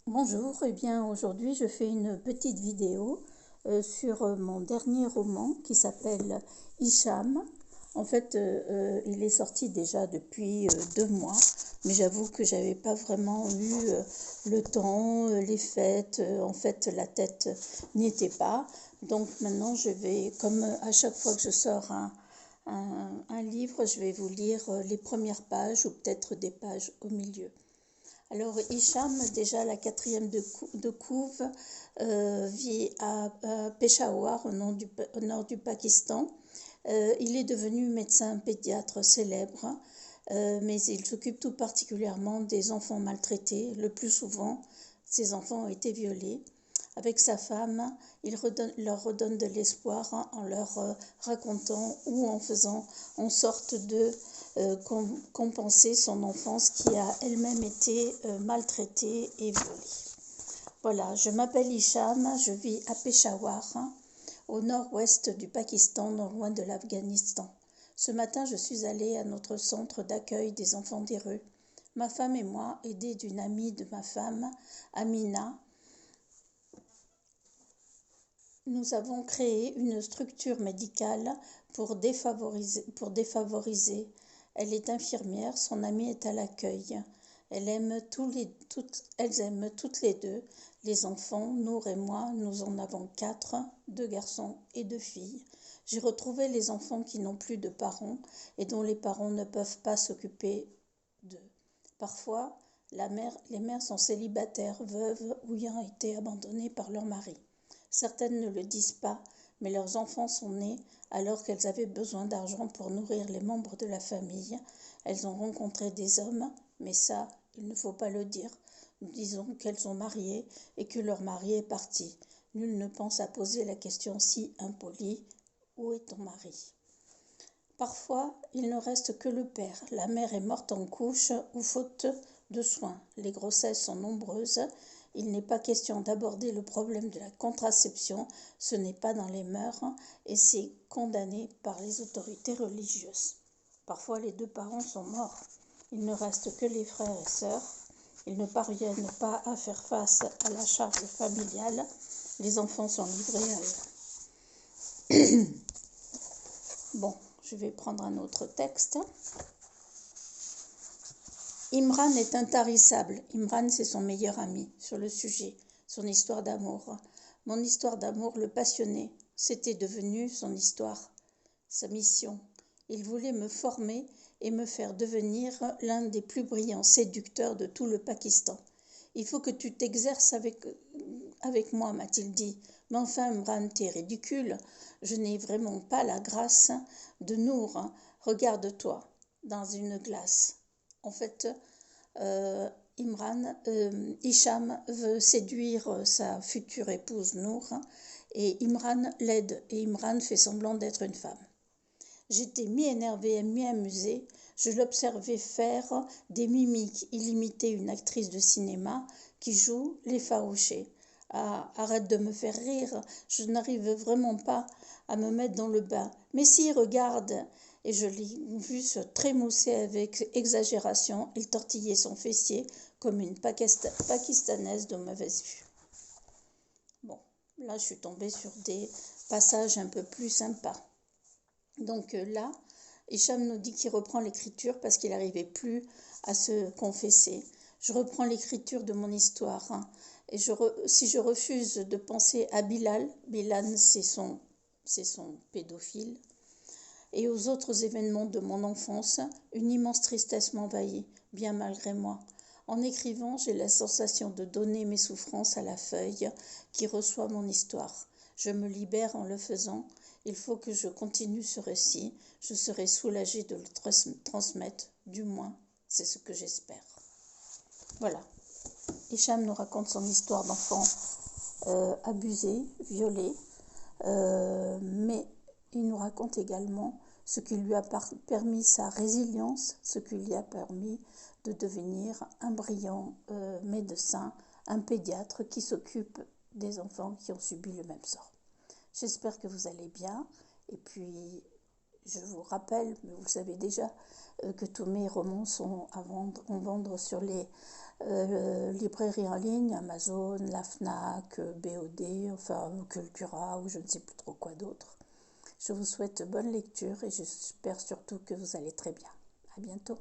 Bonjour, eh bien aujourd'hui je fais une petite vidéo sur mon dernier roman qui s'appelle Hicham. En fait, il est sorti déjà depuis 2 mois, mais j'avoue que j'avais pas vraiment eu le temps, les fêtes, en fait la tête n'y était pas. Donc maintenant je vais, comme à chaque fois que je sors un livre, je vais vous lire les premières pages ou peut-être des pages au milieu. Alors, Hicham, déjà la quatrième de couve, vit à Peshawar, au nord du Pakistan. Il est devenu médecin pédiatre célèbre, mais il s'occupe tout particulièrement des enfants maltraités. Le plus souvent, ces enfants ont été violés. Avec sa femme, il leur redonne de l'espoir en leur racontant ou en faisant en sorte de compenser son enfance qui a elle-même été maltraitée et violée. Voilà, je m'appelle Hicham, je vis à Peshawar, au nord-ouest du Pakistan, non loin de l'Afghanistan. Ce matin, je suis allée à notre centre d'accueil des enfants des rues. Ma femme et moi, aidés d'une amie de ma femme, Amina, nous avons créé une structure médicale pour défavoriser. Elle est infirmière, son amie est à l'accueil. Elles aiment toutes les deux les enfants. Nour et moi, nous en avons 4, 2 garçons et 2 filles. J'ai retrouvé les enfants qui n'ont plus de parents et dont les parents ne peuvent pas s'occuper d'eux. Parfois, les mères sont célibataires, veuves ou ayant été abandonnées par leur mari. Certaines ne le disent pas, mais leurs enfants sont nés alors qu'elles avaient besoin d'argent pour nourrir les membres de la famille. Elles ont rencontré des hommes, mais ça, il ne faut pas le dire. Nous disons qu'elles sont mariées et que leur mari est parti. Nul ne pense à poser la question si impolie: où est ton mari? Parfois, il ne reste que le père. La mère est morte en couche ou faute de soins. Les grossesses sont nombreuses. Il n'est pas question d'aborder le problème de la contraception. Ce n'est pas dans les mœurs et c'est condamné par les autorités religieuses. Parfois, les 2 parents sont morts. Il ne reste que les frères et sœurs. Ils ne parviennent pas à faire face à la charge familiale. Les enfants sont livrés à eux. Bon, je vais prendre un autre texte. Imran est intarissable. Imran, c'est son meilleur ami sur le sujet, son histoire d'amour. Mon histoire d'amour le passionnait. C'était devenu son histoire, sa mission. Il voulait me former et me faire devenir l'un des plus brillants séducteurs de tout le Pakistan. Il faut que tu t'exerces avec moi, m'a-t-il dit. Mais enfin, Imran, t'es ridicule. Je n'ai vraiment pas la grâce de Nour. Regarde-toi dans une glace. En fait, Hicham veut séduire sa future épouse Nour et Imran l'aide et Imran fait semblant d'être une femme. J'étais mi-énervée et mi-amusée. Je l'observais faire des mimiques. Il imitait une actrice de cinéma qui joue l'effarouchée. Ah, arrête de me faire rire. Je n'arrive vraiment pas à me mettre dans le bain. Mais si, regarde. Et je l'ai vu se trémousser avec exagération. Il tortillait son fessier comme une pakistanaise de mauvaise vue. Bon, là je suis tombée sur des passages un peu plus sympas. Donc là, Hicham nous dit qu'il reprend l'écriture parce qu'il n'arrivait plus à se confesser. Je reprends l'écriture de mon histoire. Et si je refuse de penser à Bilal c'est son pédophile, et aux autres événements de mon enfance, une immense tristesse m'envahit, bien malgré moi. En écrivant, j'ai la sensation de donner mes souffrances à la feuille qui reçoit mon histoire. Je me libère en le faisant. Il faut que je continue ce récit. Je serai soulagée de le transmettre. Du moins, c'est ce que j'espère. Voilà. Hicham nous raconte son histoire d'enfant abusé, violé, mais il nous raconte également ce qui lui a permis sa résilience, ce qui lui a permis de devenir un brillant médecin, un pédiatre qui s'occupe des enfants qui ont subi le même sort. J'espère que vous allez bien et puis Je vous rappelle, mais vous le savez déjà, que tous mes romans sont à vendre sur les librairies en ligne, Amazon, la Fnac, BOD, enfin Cultura ou je ne sais plus trop quoi d'autre. Je vous souhaite bonne lecture et j'espère surtout que vous allez très bien. À bientôt.